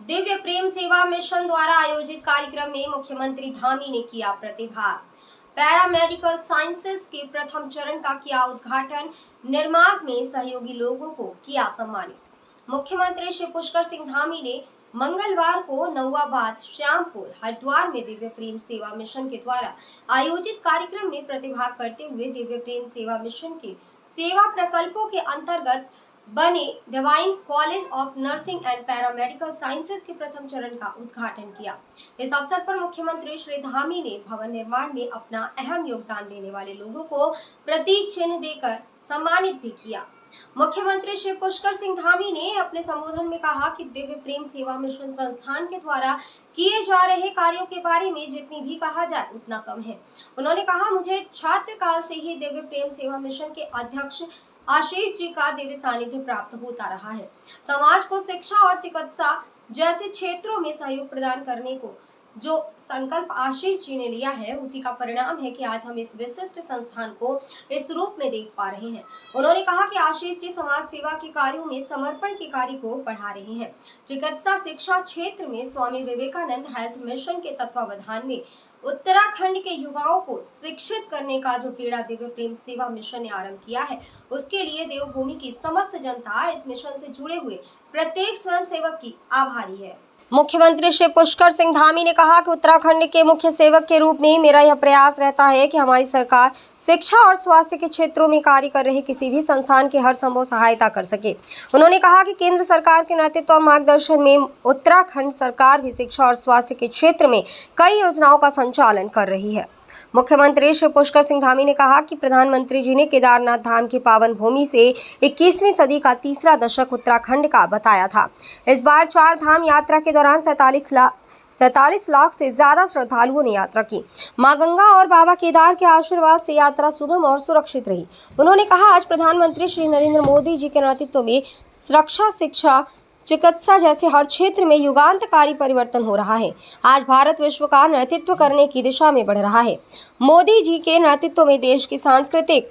दिव्य प्रेम सेवा मिशन द्वारा आयोजित कार्यक्रम में मुख्यमंत्री धामी ने किया प्रतिभाग। पैरामेडिकल साइंसेज के प्रथम चरण का किया उद्घाटन। निर्माण में सहयोगी लोगों को किया सम्मानित। मुख्यमंत्री श्री पुष्कर सिंह धामी ने मंगलवार को नौवाबाद, श्यामपुर, हरिद्वार में दिव्य प्रेम सेवा मिशन के द्वारा आयोजित कार्यक्रम में प्रतिभाग करते हुए दिव्य प्रेम सेवा मिशन के सेवा प्रकल्पों के अंतर्गत बने divine college of nursing and paramedical sciences के प्रथम चरण का उद्घाटन किया। इस अवसर पर मुख्यमंत्री श्री धामी ने भवन निर्माण में अपना अहम योगदान देने वाले लोगों को प्रतीक चिन्ह देकर सम्मानित भी किया। मुख्यमंत्री श्री पुष्कर सिंह धामी ने अपने संबोधन में कहा कि दिव्य प्रेम सेवा मिशन संस्थान के द्वारा किए जा रहे कार्यों के बारे में जितनी भी कहा जाए उतना कम है। उन्होंने कहा, मुझे छात्र काल से ही दिव्य प्रेम सेवा मिशन के अध्यक्ष आशीष जी का दिव्य सानिध्य प्राप्त होता रहा है। समाज को शिक्षा और चिकित्सा जैसे क्षेत्रों में सहयोग प्रदान करने को जो संकल्प आशीष जी ने लिया है, उसी का परिणाम है कि आज हम इस विशिष्ट संस्थान को इस रूप में देख पा रहे हैं। उन्होंने कहा कि आशीष जी समाज सेवा के कार्यों में समर्पण के कार्य को बढ़ा रहे हैं। चिकित्सा शिक्षा क्षेत्र में स्वामी विवेकानंद हेल्थ मिशन के तत्वावधान में उत्तराखंड के युवाओं को शिक्षित करने का जो बीड़ा दिव्य प्रेम सेवा मिशन ने आरंभ किया है, उसके लिए देवभूमि की समस्त जनता इस मिशन से जुड़े हुए प्रत्येक स्वयंसेवक की आभारी है। मुख्यमंत्री श्री पुष्कर सिंह धामी ने कहा कि उत्तराखंड के मुख्य सेवक के रूप में मेरा यह प्रयास रहता है कि हमारी सरकार शिक्षा और स्वास्थ्य के क्षेत्रों में कार्य कर रहे किसी भी संस्थान की हर संभव सहायता कर सके। उन्होंने कहा कि केंद्र सरकार के नेतृत्व और मार्गदर्शन में उत्तराखंड सरकार भी शिक्षा और स्वास्थ्य के क्षेत्र में कई योजनाओं का संचालन कर रही है। मुख्यमंत्री श्री पुष्कर सिंह धामी ने कहा कि प्रधानमंत्री जी ने केदारनाथ धाम की पावन भूमि से 21वीं सदी का तीसरा दशक उत्तराखंड का बताया था। इस बार 4 धाम यात्रा के दौरान 47 लाख से ज्यादा श्रद्धालुओं ने यात्रा की। मां गंगा और बाबा केदार के आशीर्वाद से यात्रा सुगम और सुरक्षित रही। उन्होंने कहा, आज प्रधानमंत्री श्री नरेंद्र मोदी जी के नेतृत्व में रक्षा, शिक्षा, चिकित्सा जैसे हर क्षेत्र में युगांतकारी परिवर्तन हो रहा है। आज भारत विश्व का नेतृत्व करने की दिशा में बढ़ रहा है। मोदी जी के नेतृत्व में देश की सांस्कृतिक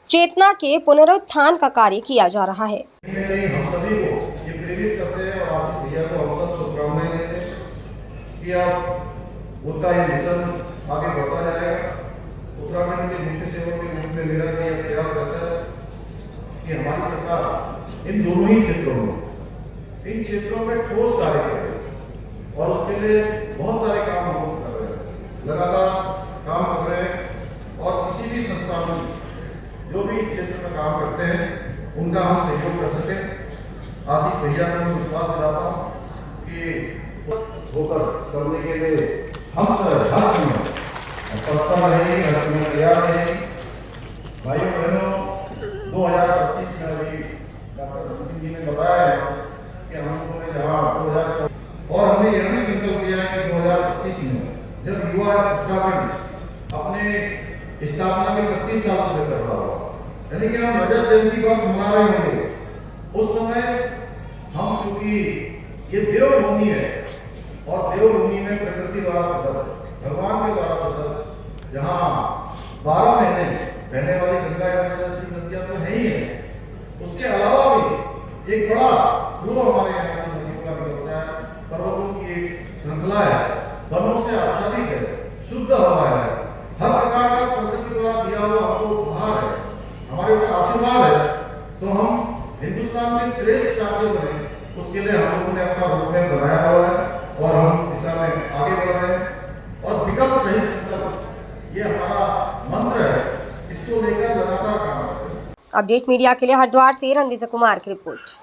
चेतना के पुनरुत्थान का कार्य किया जा रहा है। हम सभी को ये प्रेरित करते हैं और आशीष भैया को हम सब शुभकामनाएं देते हैं कि अब उनका ये मिशन आगे बढ़ता जाएगा। उत्तराखंड के मुख्य सेवक के रूप में मेरा यह प्रयास रहता है कि हमारी सरकार इन दोनों ही क्षेत्रों में ठोस कार्य करे और उसके लिए बहुत सारे काम हम कर रहे हैं, लगातार काम कर रहे हैं और किसी भी संस्थान में जो भी इस क्षेत्र में काम करते हैं उनका हम सहयोग कर सकें। आशीष भैया को मैं विश्वास दिलाता हूँ कि होकर करने के लिए हम सब हर समय तत्पर रहेंगे, हर समय तैयार रहेंगे। भाइयों बहनों, 2025 में अभी डॉक्टर सिंह जी ने बताया है कि हम लोगों ने जहाँ 2000 और हमने यह भी संकल्प लिया है कि 2025 में जब युवा उत्तराखंड अपने स्थापना के 25 साल पूरे कर रहा होगा, यानी कि हम रजत जयंती वर्ष मना रहे होंगे, उस समय हम चूंकि ये देवभूमि है और देवभूमि में प्रकृति द्वारा प्रदत्त, भगवान के द्वारा प्रदत्त, जहाँ 12 महीने बहने वाली गंगा जैसी नदियाँ तो है ही है, उसके अलावा भी एक बड़ा फ्लो हमारे यहाँ से नदी का भी होता है। पर्वतों की एक श्रृंखला है, वनों से आच्छादित है, शुद्ध हवा है, हर प्रकार का प्रकृति द्वारा दिया हुआ हमको उपहार है, हमारे ऊपर आशीर्वाद है। तो हम हिंदुस्तान के श्रेष्ठ राज्य बने, उसके लिए हम लोगों ने अपना रोडमैप बनाया हुआ है और हम इस दिशा में आगे बढ़ रहे हैं और विकल्प रहित संकल्प, ये हमारा मंत्र है, इसको लेकर लगातार काम करते हैं। अपडेट मीडिया के लिए हरिद्वार से रणविजय कुमार की रिपोर्ट।